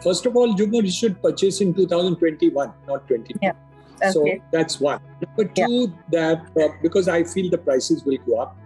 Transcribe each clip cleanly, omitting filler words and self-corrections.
First of all, Jhumur, you should purchase in 2021, not 22. Yeah. Okay. So that's one. Number two, that because I feel the prices will go up,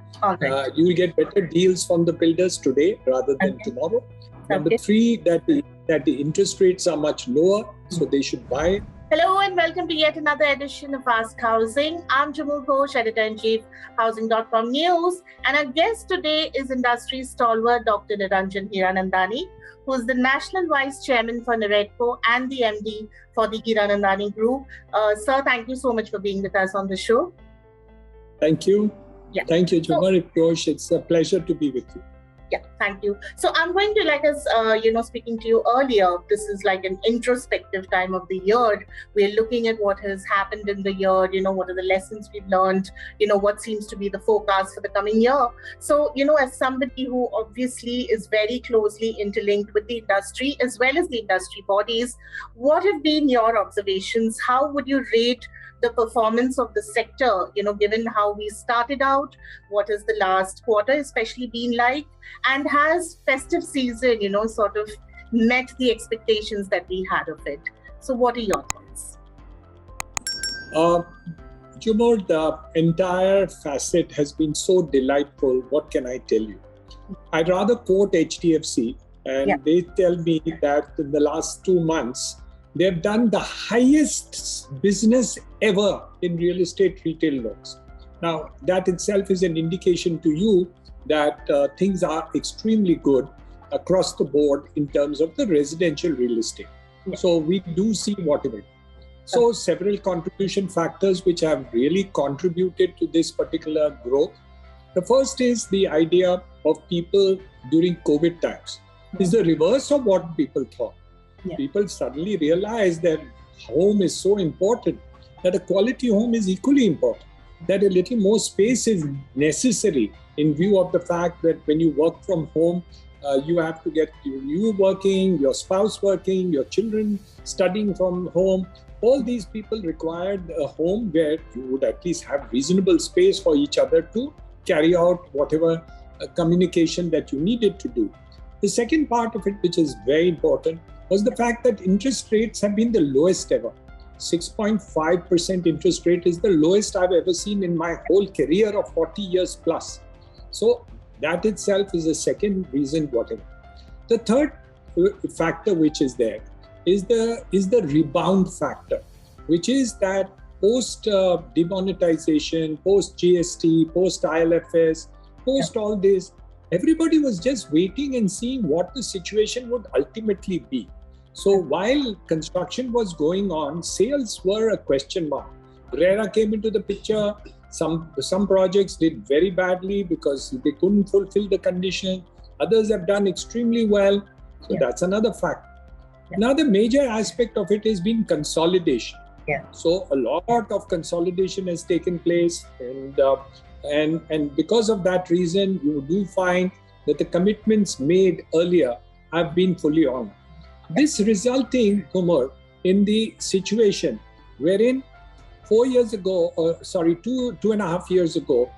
you will get better deals from the builders today rather than tomorrow. Number three, that the interest rates are much lower, so they should buy. Hello and welcome to yet another edition of Ask Housing. I'm Jhumur Ghosh, Editor-in-Chief, Housing.com News. And our guest today is industry stalwart Dr. Niranjan Hiranandani, who is the National Vice Chairman for NAREDCO and the MD for the Hiranandani Group. Sir, thank you so much for being with us on the show. Thank you. Yeah. Thank you, Jhumur Ghosh. It's a pleasure to be with you. Yeah, thank you. So I'm going to, like us, speaking to you earlier, this is like an introspective time of the year. We're looking at what has happened in the year, what are the lessons we've learned, what seems to be the forecast for the coming year. So, as somebody who obviously is very closely interlinked with the industry as well as the industry bodies, what have been your observations? How would you rate the performance of the sector, given how we started out? What has the last quarter especially been like? And has festive season, sort of met the expectations that we had of it? So what are your thoughts? Jhumur, the entire facet has been so delightful. What can I tell you? I'd rather quote HDFC, and they tell me that in the last 2 months, they've done the highest business ever in real estate retail loans. Now, that itself is an indication to you that things are extremely good across the board in terms of the residential real estate. So we do see whatever. So several contribution factors which have really contributed to this particular growth. The first is the idea of people during COVID times. It's the reverse of what people thought. People suddenly realize that home is so important, that a quality home is equally important, that a little more space is necessary in view of the fact that when you work from home, you have to get you working, your spouse working, your children studying from home. All these people required a home where you would at least have reasonable space for each other to carry out whatever communication that you needed to do. The second part of it, which is very important, was the fact that interest rates have been the lowest ever. 6.5% interest rate is the lowest I've ever seen in my whole career of 40 years plus. So that itself is the second reason whatever. The third factor which is there is the rebound factor, which is that post demonetization, post GST, post ILFS, post all this, everybody was just waiting and seeing what the situation would ultimately be. So while construction was going on, sales were a question mark. RERA came into the picture. Some projects did very badly because they couldn't fulfill the condition. Others have done extremely well. So that's another factor. Another major aspect of it has been consolidation. So a lot of consolidation has taken place, and because of that reason, you do find that the commitments made earlier have been fully honored. This resulting, Jhumur, in the situation wherein 2.5 years ago,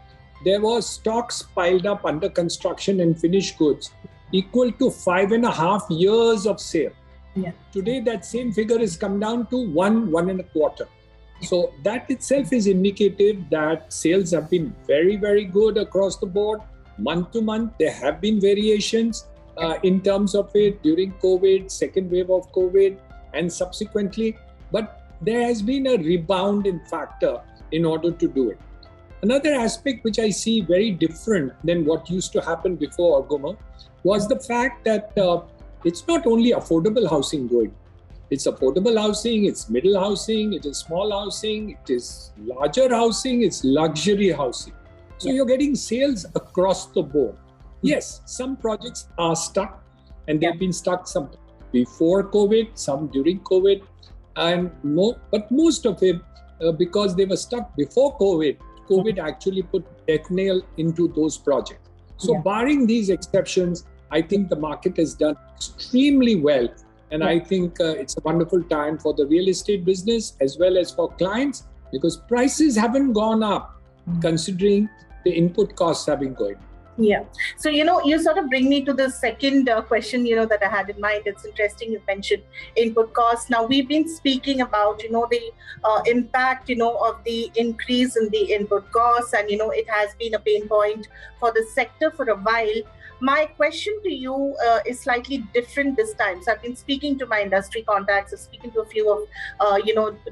there was stocks piled up under construction and finished goods equal to 5.5 years of sale. Today, that same figure has come down to 1.25. So that itself is indicative that sales have been very, very good across the board. Month to month, there have been variations in terms of it during COVID, second wave of COVID, and subsequently. But there has been a rebound in factor in order to do it. Another aspect which I see very different than what used to happen before, Jhumur, was the fact that it's not only affordable housing going. It's affordable housing, it's middle housing, it is small housing, it is larger housing, it's luxury housing. So you're getting sales across the board. Yes, some projects are stuck, and they've been stuck some before COVID, some during COVID, but most of it, because they were stuck before COVID, COVID actually put death nail into those projects. So barring these exceptions, I think the market has done extremely well. And I think it's a wonderful time for the real estate business as well as for clients, because prices haven't gone up considering the input costs have been going. Yeah. So, you sort of bring me to the second question, that I had in mind. It's interesting you mentioned input costs. Now, we've been speaking about, the impact, of the increase in the input costs. And, it has been a pain point for the sector for a while. My question to you is slightly different this time. So I've been speaking to my industry contacts, I've speaking to a few of,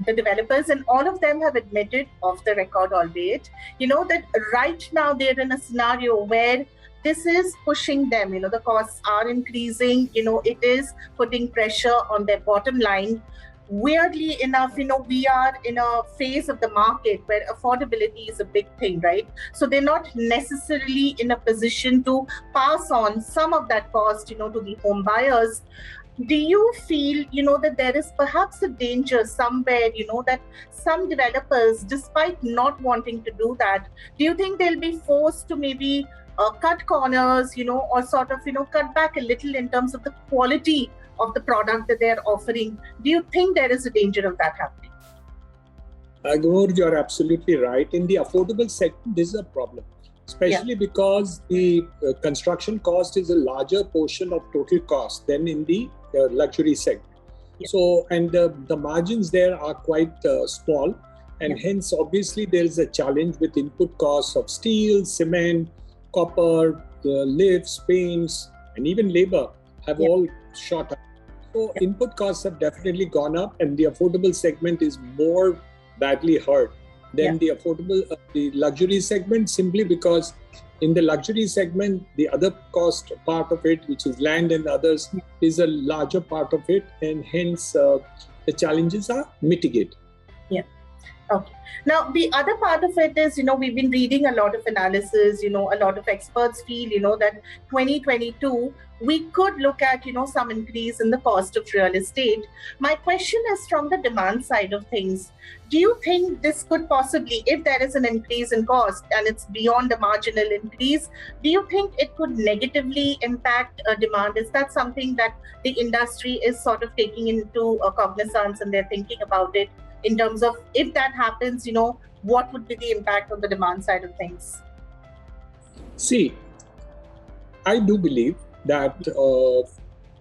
the developers, and all of them have admitted, off the record albeit, that right now they're in a scenario where this is pushing them, the costs are increasing, it is putting pressure on their bottom line. Weirdly enough, we are in a phase of the market where affordability is a big thing, right? So they're not necessarily in a position to pass on some of that cost, to the home buyers. Do you feel, that there is perhaps a danger somewhere, that some developers, despite not wanting to do that, do you think they'll be forced to maybe cut corners, or sort of, cut back a little in terms of the quality of the product that they're offering? Do you think there is a danger of that happening? Jhumur, you're absolutely right. In the affordable segment, this is a problem, especially because the construction cost is a larger portion of total cost than in the luxury segment. Yeah. So, and the margins there are quite small, and hence, obviously, there is a challenge with input costs of steel, cement, copper, lifts, paints, and even labor have all shot up. So input costs have definitely gone up, and the affordable segment is more badly hurt than the the luxury segment, simply because in the luxury segment, the other cost part of it, which is land and others, is a larger part of it, and hence the challenges are mitigated. Yeah. Okay. Now, the other part of it is, we've been reading a lot of analysis, a lot of experts feel, that 2022, we could look at, some increase in the cost of real estate. My question is from the demand side of things. Do you think this could possibly, if there is an increase in cost and it's beyond a marginal increase, do you think it could negatively impact demand? Is that something that the industry is sort of taking into cognizance and they're thinking about it? In terms of if that happens, what would be the impact on the demand side of things? See, I do believe that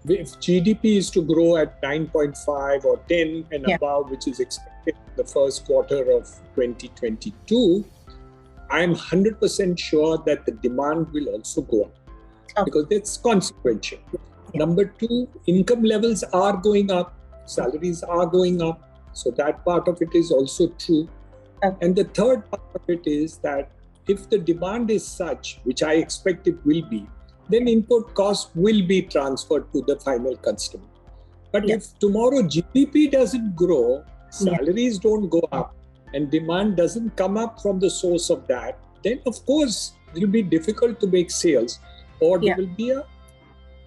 if GDP is to grow at 9.5 or 10 and above, which is expected in the first quarter of 2022, I'm 100% sure that the demand will also go up because it's consequential. Number two, income levels are going up, salaries are going up. So that part of it is also true. And the third part of it is that if the demand is such, which I expect it will be, then input costs will be transferred to the final customer. But if tomorrow GDP doesn't grow, salaries don't go up, and demand doesn't come up from the source of that, then of course it will be difficult to make sales, or there will be a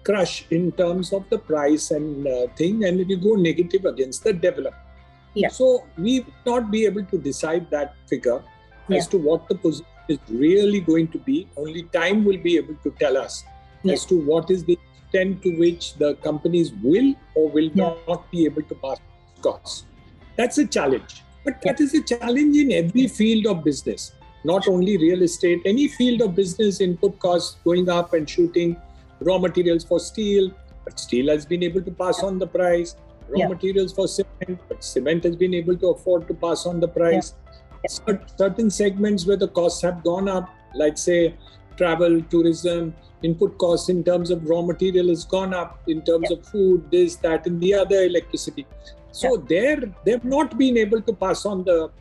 crush in terms of the price and thing, and it will go negative against the developer. So we will not be able to decide that figure as to what the position is really going to be. Only time will be able to tell us as to what is the extent to which the companies will or will not be able to pass costs. That's a challenge. But that is a challenge in every field of business, not only real estate, any field of business, input costs going up and shooting, raw materials for steel, but steel has been able to pass on the price. Raw materials for cement, but cement has been able to afford to pass on the price. Certain segments where the costs have gone up, like say travel, tourism, input costs in terms of raw material has gone up, in terms of food, this, that, and the other, electricity. So they've not been able to pass on the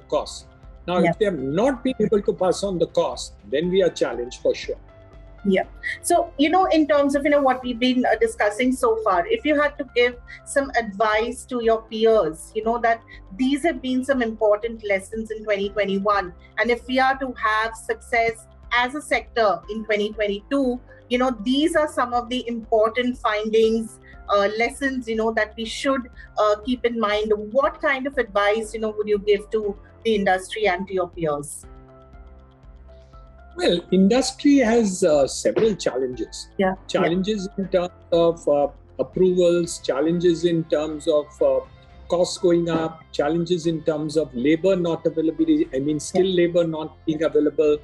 costs. Now, if they have not been able to pass on the cost, then we are challenged for sure. Yeah. So, in terms of, what we've been discussing so far, if you had to give some advice to your peers, that these have been some important lessons in 2021. And if we are to have success as a sector in 2022, these are some of the important findings, lessons, that we should keep in mind. What kind of advice, would you give to the industry and to your peers? Well, industry has several challenges. Challenges in terms of approvals, challenges in terms of costs going up, challenges in terms of labor not availability, skilled labor not being available,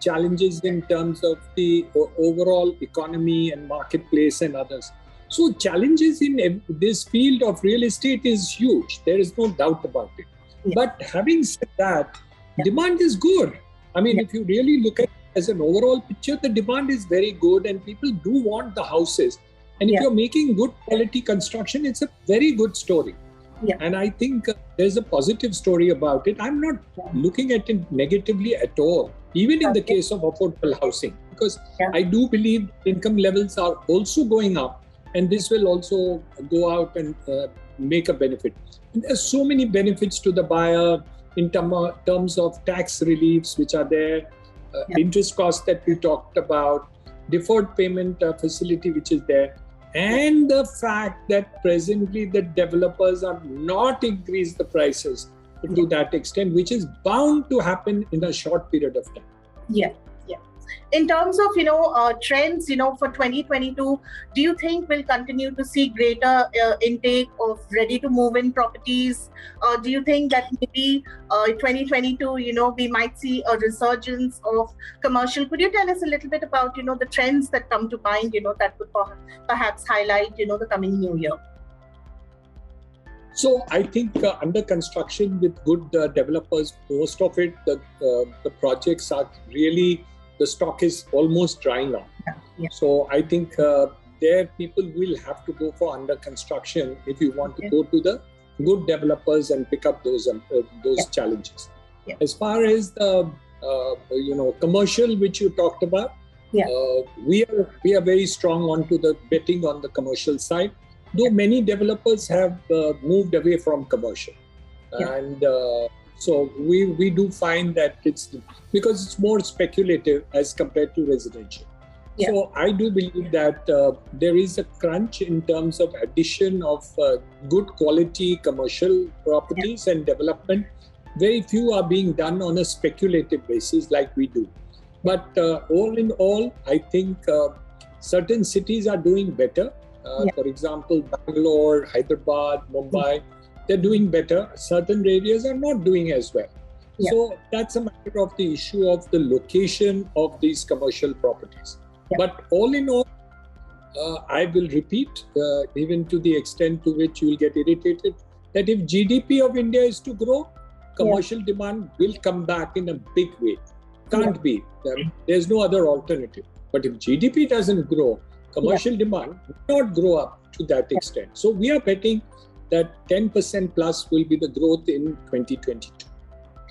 challenges in terms of the overall economy and marketplace and others. So challenges in this field of real estate is huge. There is no doubt about it. But having said that, demand is good. I mean, if you really look at it as an overall picture, the demand is very good and people do want the houses. And if you're making good quality construction, it's a very good story. And I think there's a positive story about it. I'm not looking at it negatively at all, even in the case of affordable housing, because I do believe income levels are also going up, and this will also go out and make a benefit. And there's so many benefits to the buyer in terms of tax reliefs which are there, interest costs that we talked about, deferred payment facility which is there, and the fact that presently the developers are not increased the prices to that extent, which is bound to happen in a short period of time. In terms of, trends, for 2022, do you think we'll continue to see greater intake of ready-to-move-in properties? Do you think that maybe 2022, we might see a resurgence of commercial? Could you tell us a little bit about, the trends that come to mind, that could perhaps highlight, the coming new year? So I think under construction with good developers, most of it, the projects are really, the stock is almost drying up. So I think there people will have to go for under construction if you want to go to the good developers and pick up those challenges. As far as the commercial which you talked about, we are very strong onto the betting on the commercial side. Though many developers have moved away from commercial, and so we do find that it's because it's more speculative as compared to residential. So I do believe that there is a crunch in terms of addition of good quality commercial properties and development. Very few are being done on a speculative basis like we do. But all in all, I think certain cities are doing better. For example, Bangalore, Hyderabad, Mumbai, they're doing better. Certain areas are not doing as well. So that's a matter of the issue of the location of these commercial properties. But all in all, I will repeat, even to the extent to which you will get irritated, that if GDP of India is to grow, commercial demand will come back in a big way. Can't be. There's no other alternative. But if GDP doesn't grow, commercial demand will not grow up to that extent. So we are betting that 10% plus will be the growth in 2022.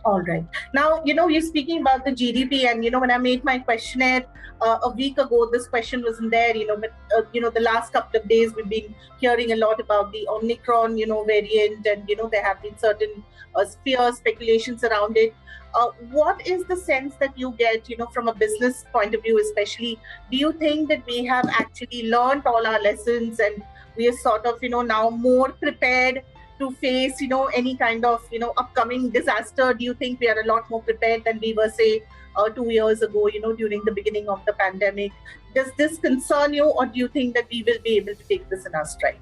All right. Now, you're speaking about the GDP, and, when I made my questionnaire a week ago, this question wasn't there, but, the last couple of days, we've been hearing a lot about the Omicron, variant, and, there have been certain fears, speculations around it. What is the sense that you get, from a business point of view, especially? Do you think that we have actually learned all our lessons and we are sort of, now more prepared to face, any kind of, upcoming disaster? Do you think we are a lot more prepared than we were, say, 2 years ago, during the beginning of the pandemic? Does this concern you, or do you think that we will be able to take this in our stride?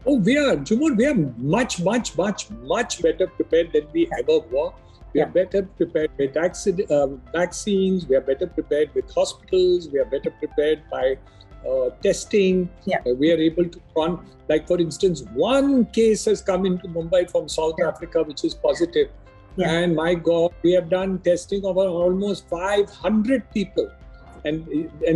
Oh, Jhumur, we are much, much, much, much better prepared than we ever were. We are better prepared with vaccines. We are better prepared with hospitals. We are better prepared by testing. We are able to run, like for instance, one case has come into Mumbai from South Africa, which is positive. And my God, we have done testing of almost 500 people, and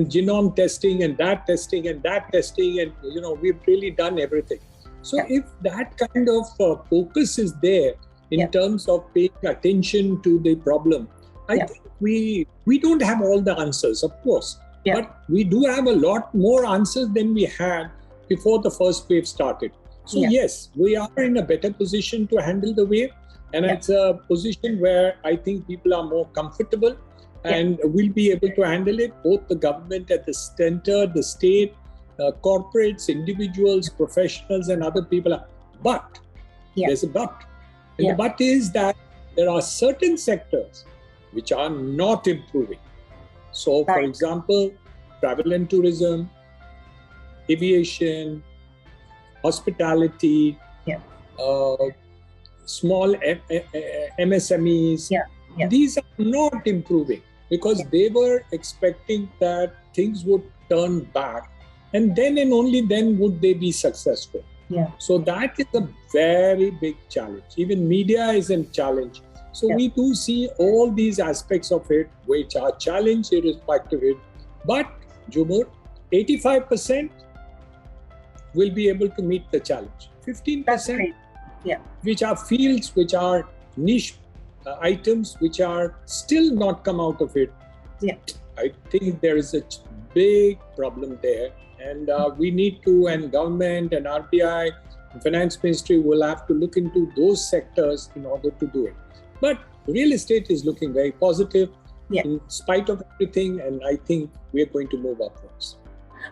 genome testing and that testing and that testing, and we've really done everything. So if that kind of focus is there in terms of paying attention to the problem, I think we don't have all the answers, of course. But we do have a lot more answers than we had before the first wave started. So yes, we are in a better position to handle the wave. And it's a position where I think people are more comfortable and will be able to handle it, both the government at the center, the state, corporates, individuals, professionals, and other people. But there's a but. And the but is that there are certain sectors which are not improving. So, for example, travel and tourism, aviation, hospitality, small MSMEs, these are not improving. because they were expecting that things would turn back, and then and only then would they be successful. So that is a very big challenge. Even media is a challenge. So we do see all these aspects of it, which are challenge irrespective of it. But Jhumur, 85% will be able to meet the challenge. 15%, which are fields, which are niche items, which are still not come out of it. I think there is a big problem there. And we need to, and government and RBI, and Finance Ministry will have to look into those sectors in order to do it. But real estate is looking very positive in spite of everything, and I think we are going to move upwards.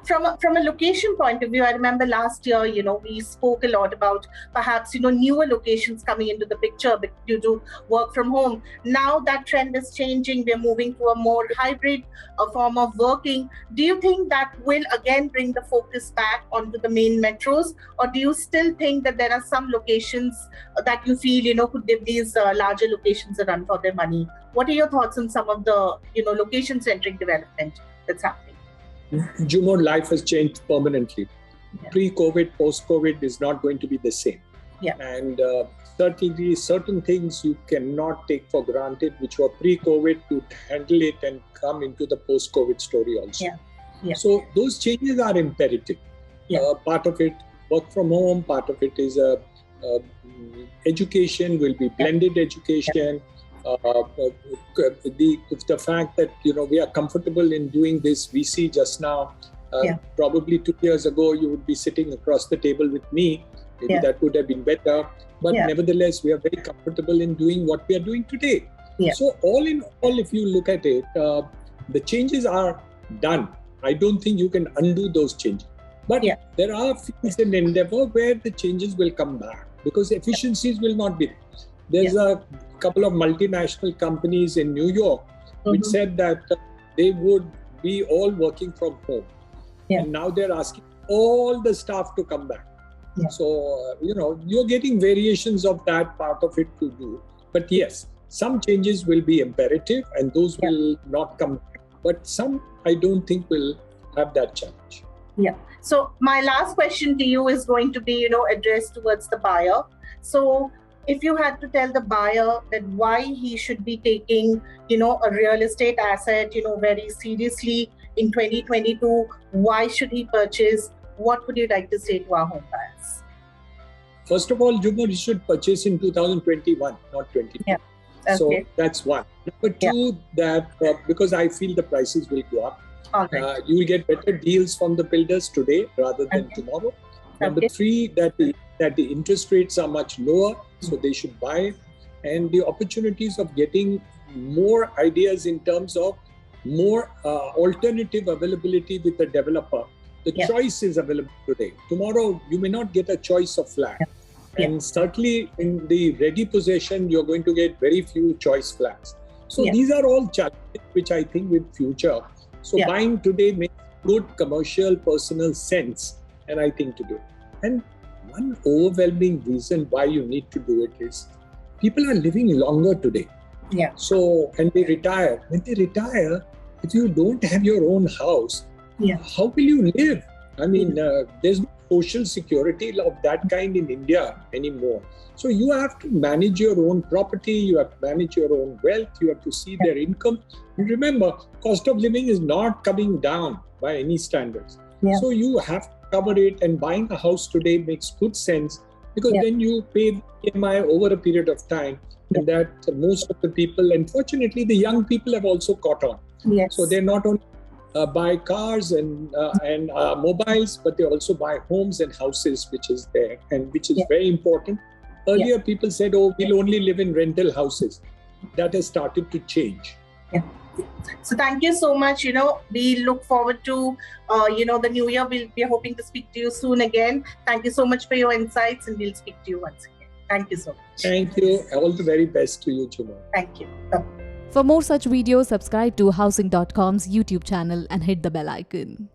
From a location point of view, I remember last year, we spoke a lot about perhaps, newer locations coming into the picture due to work from home. Now that trend is changing. We're moving to a more hybrid form of working. Do you think that will again bring the focus back onto the main metros? Or do you still think that there are some locations that you feel, could give these larger locations a run for their money? What are your thoughts on some of the, location-centric development that's happening? Jhumur, life has changed permanently. Pre-COVID, post-COVID is not going to be the same. And certainly certain things you cannot take for granted, which were pre-COVID, to handle it and come into the post-COVID story also. So those changes are imperative. Part of it, work from home, part of it is education, will be blended education. The fact that we are comfortable in doing this, we see just now. Probably 2 years ago, you would be sitting across the table with me. Maybe that would have been better. But nevertheless, we are very comfortable in doing what we are doing today. So all in all, if you look at it, the changes are done. I don't think you can undo those changes. But there are fields in endeavor where the changes will come back because efficiencies will not be there. There's a couple of multinational companies in New York which said that they would be all working from home. And now they're asking all the staff to come back. So, you're getting variations of that part of it to do. But yes, some changes will be imperative and those will not come back. But some, I don't think, will have that challenge. So my last question to you is going to be, addressed towards the buyer. So if you had to tell the buyer that why he should be taking, a real estate asset, very seriously in 2022, why should he purchase? What would you like to say to our home buyers? First of all, Jhumur, he should purchase in 2021, not 22. So that's one. Number two, that because I feel the prices will go up. You will get better deals from the builders today rather than tomorrow. Number three, that the interest rates are much lower, so they should buy. And the opportunities of getting more ideas in terms of more alternative availability with the developer. The choice is available today. Tomorrow, you may not get a choice of flat. And certainly in the ready possession, you're going to get very few choice flats. So these are all challenges which I think with future. So buying today makes good commercial, personal sense, and I think to do it. And one overwhelming reason why you need to do it is people are living longer today. So, and they retire. When they retire, if you don't have your own house, how will you live? I mean, there's no social security of that kind in India anymore. So you have to manage your own property, you have to manage your own wealth, you have to see their income. And remember, cost of living is not coming down by any standards. So you have to cover it, and buying a house today makes good sense because then you pay the EMI over a period of time. And that most of the people, unfortunately, the young people have also caught on. So they're not only buy cars and mobiles, but they also buy homes and houses, which is there and which is very important. Earlier, people said, "Oh, we'll only live in rental houses." That has started to change. So thank you so much. We look forward to, the new year. We're hoping to speak to you soon again. Thank you so much for your insights, and we'll speak to you once again. Thank you so much. Thank you. All the very best to you, Jhumur. Thank you. For more such videos, subscribe to Housing.com's YouTube channel and hit the bell icon.